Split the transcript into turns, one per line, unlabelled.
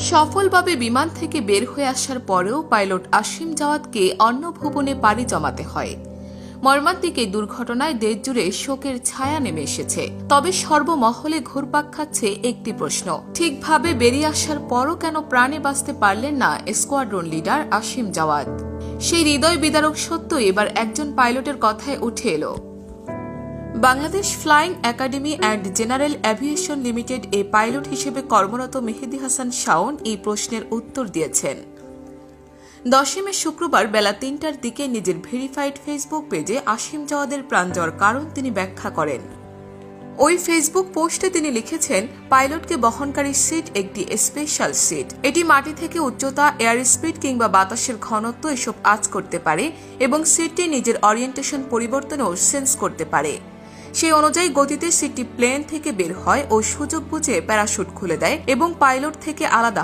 সফলভাবে বিমান থেকে বের হয়ে আসার পরেও পাইলট আসিম জাওয়াদকে অন্য ভুবনে পাড়ি জমাতে হয়। মর্মান্তিক এই দুর্ঘটনায় দেশজুড়ে শোকের ছায়া নেমে এসেছে। তবে সর্বমহলে ঘুরপাক খাচ্ছে একটি প্রশ্ন, ঠিকভাবে বেরিয়ে আসার পরও কেন প্রাণে বাঁচতে পারলেন না স্কোয়াড্রন লিডার আসিম জাওয়াদ? সেই হৃদয় বিদারক সত্য এবার একজন পাইলটের কথায় উঠে এলো। Bangladesh flying academy and general aviation limited a pilot হিসেবে কর্মরত মেহেদী হাসান শাওন এই প্রশ্নের উত্তর দিয়েছেন। 10 মে শুক্রবার বেলা 3টার দিকে নিজের ভেরিফাইড ফেসবুক পেজে আসিম জাওয়াদের প্রাণ যাওয়ার কারণ তিনি ব্যাখ্যা করেন। ওই ফেসবুক পোস্টে তিনি লিখেছেন, পাইলটকে বহনকারী সিট একটি স্পেশাল সিট। এটি মাটি থেকে উচ্চতা, এয়ার স্পিড কিংবা বাতাসের ঘনত্ব এসব আঁচ করতে পারে এবং সিটটি নিজের অরিয়েন্টেশন পরিবর্তনেও সেন্স করতে পারে। সেই অনুযায়ী গতিতে সিটটি প্লেন থেকে বের হয় ও সুযোগ বুঝে প্যারাশুট খুলে দেয় এবং পাইলট থেকে আলাদা